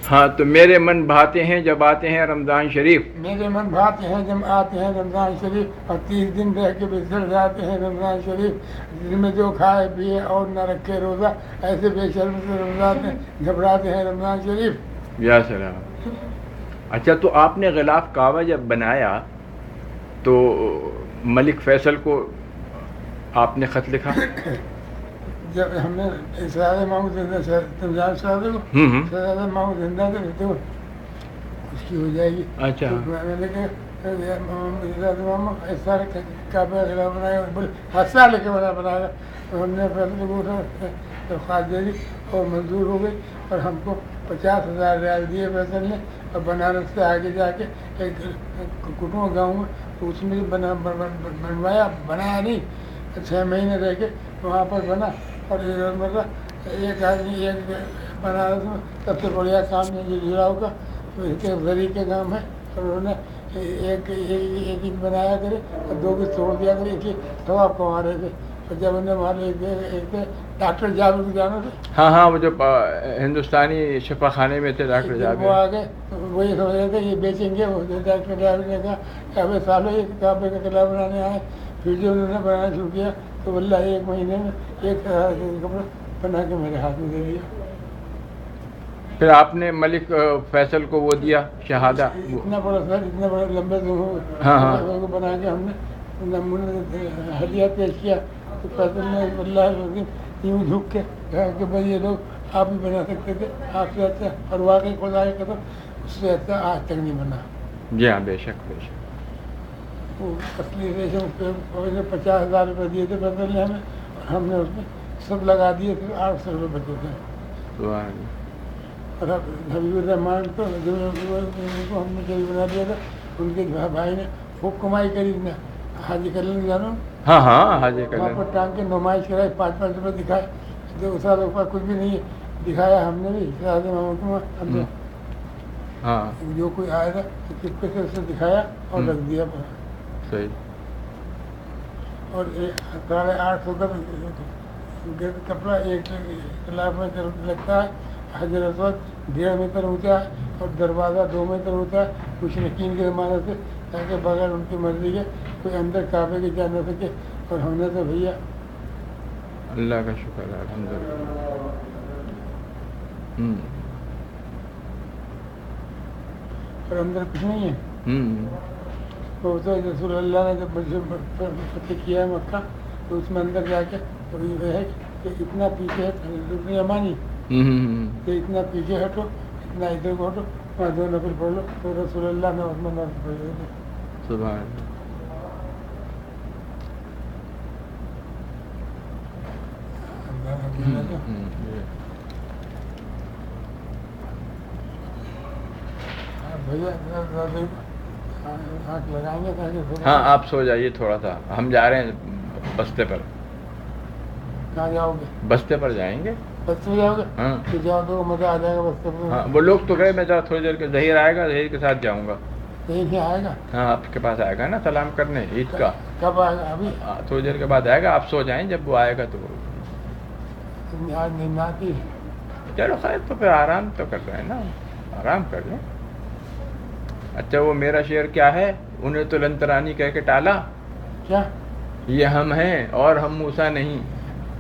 ہاں تو میرے من بھاتے ہیں جب آتے ہیں رمضان شریف، میرے من بھاتے ہیں جب آتے ہیں رمضان شریف، اور 30 دن رہ کے بچڑ جاتے ہیں رمضان شریف، دن میں جو کھائے پیے اور نہ رکھے روزہ، ایسے بے شرم سے رمضان گھبراتے ہیں رمضان شریف۔ یا سلام۔ اچھا تو آپ نے غلاف کعبہ جب بنایا تو ملک فیصل کو آپ نے خط لکھا؟ جب ہم نے سراد محمود زندہ تنظام صاحب کو سراد محمود زندہ تو اس کی ہو جائے گی۔ اچھا میں نے کہا اس سارے کعبہ خلاف بنایا، بولے حادثہ لے کے بنایا، ہم نے فیصلے کو درخواست دے دی اور منظور ہو گئی، اور ہم کو 50,000 ریال دیے فیصل نے، اور بنارس سے آگے جا کے ایک کٹوا گاؤں میں اس میں بنوایا، بنایا نہیں 6 مہینے رہ کے وہاں پر بنا، اور ایک آدمی ایک بنارس میں سب سے بڑھیا کام ہے جڑاؤ کا ذریعے کا کام ہے، اور انہوں نے ایک بنایا کرے اور 2 کی توڑ دیا کرے، ایک ہی ثواب کما رہے تھے۔ اور جب انہیں ہمارے ایک ڈاکٹر جابر کو جانا تھا، ہاں وہ جو ہندوستانی شفا خانے میں تھے ڈاکٹر جابر، وہ آ گئے وہی سمجھ رہے تھے یہ بیچیں گے، وہ ڈاکٹر جابر نے کہا کہ ابھی سالوں یہ کعبے کا قلعہ بنانے آئے، پھر جو انہوں نے بنانا شروع کیا تو اللہ 1 مہینے میں 1,000 کپڑا بنا کے میرے ہاتھ میں دے دیا۔ پھر آپ نے ملک فیصل کو وہ دیا شہادہ، اتنا بڑا سر، اتنا بڑا لمبے کو بنا کے ہم نے ہدیہ پیش کیا، تو فیصل نے اللہ یوں جھک کے کہا کہ بھائی یہ لوگ آپ بھی بنا سکتے تھے، آپ سے اچھا، اور واقعی خدا کی قسم اس سے اچھا آج تک نہیں بنا۔ جی ہاں بے شک بے شک۔ وہ اصلی ریشم 50,000 روپے دیے تھے فیصل نے ہمیں، اور ہم نے اس میں سب لگا دیے تھے، 800 روپے بچے تھے۔ اور حبیب الرحمان تو کو ہم نے کبھی بنا دیا تھا، ان کے بھائی نے خوب کمائی کری نا، حاجی کلن جانو، ہاں حاجی وہاں کلن، پر ٹانگ کے نمائش کرائی، 5-5 روپے دکھائے، جو اس روپے کچھ بھی نہیں ہے دکھایا ہم نے بھی شہزادے محمد ہم نے، ہاں جو کوئی آئے گا تو چپکے سے اسے دکھایا اور رکھ دیا، صحیح، اور 850 کا کپڑا ایک خلاف میں لگتا ہے، حجر اسود 1.5 میٹر اونچا ہے، اور دروازہ 2 میٹر اونچا ہے، مشرکین کے زمانے سے، تاکہ بغیر ان کی مرضی کے کوئی اندر کعبے کے جا نہ سکے، اور ہم نے تو بھیا اللہ کا شکر ہے الحمدللہ۔ اور اندر کچھ نہیں ہے۔ تو رسول اللہ نے جب فتح کیا ہے مکہ، تو اس میں اندر جا کے تو یہ ہے کہ اتنا پیچھے ہے امانی کہ اتنا پیچھے ہٹو، اتنا ادھر کو ہٹو، وہاں 2 نفل پڑھ لو، تو رسول اللہ نے اس میں نفل پڑھ لیے تھے۔ سبحان اللہ۔ ہاں آپ سو جائیے تھوڑا سا، ہم جا رہے ہیں بستے پر۔ کہاں جاؤ گے؟ بستے پر جائیں گے۔ بستے جاؤ گے؟ ہاں تو جاؤ تو مزہ آ جائے گا بستے پر۔ ہاں وہ لوگ تو گئے، میں ذرا تھوڑی دیر کے ظہیر آئے گا، ظہیر کے ساتھ جاؤں گا۔ ظہیر آئے گا؟ ہاں آپ کے پاس آئے گا نا سلام کرنے عید کا۔ کب آئے گا؟ ابھی تھوڑی دیر کے بعد آئے گا، آپ سو جائیں، جب وہ آئے گا تو آج نہیں آتی۔ چلو خیر، تو پھر آرام تو کر رہے ہیں نا، آرام کر لیں۔ اچھا وہ میرا شعر کیا ہے، انہیں تو لنترانی کہہ کے ٹالا، کیا؟ یہ ہم ہیں اور ہم موسیٰ نہیں،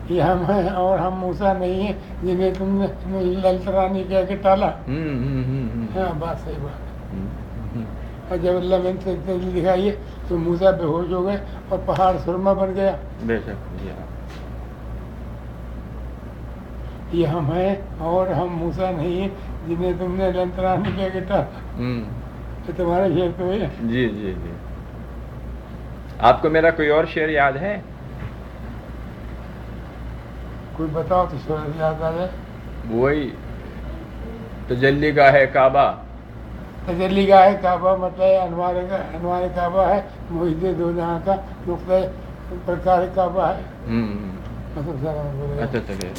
یہ ہم ہیں اور ہم موسیٰ نہیں ہیں، جنہیں تم نے لنترانی کہہ کے ٹالا۔ ہاں بات صحیح بات ہے۔ اور جب اللہ نے تجلی دکھائی ہے تو موسیٰ بے ہوش ہو گئے اور پہاڑ سرما بن گیا۔ بے شک یہ ہم ہیں اور ہم موسیٰ نہیں ہیں، جنہیں تم نے لنترانی کہہ کے ٹالا۔ تو تمہارا شعر تو ہے۔ جی جی جی۔ آپ کو میرا کوئی اور شعر یاد ہے؟ کوئی بتاؤ تو شعر یاد آ جائے۔ وہی تجلی گاہ کعبہ، تجلی گاہ کعبہ مطلب انوار کعبہ ہے، محیط 2 جہاں کا نقطۂ پرکار کعبہ ہے۔ اچھا چلیے۔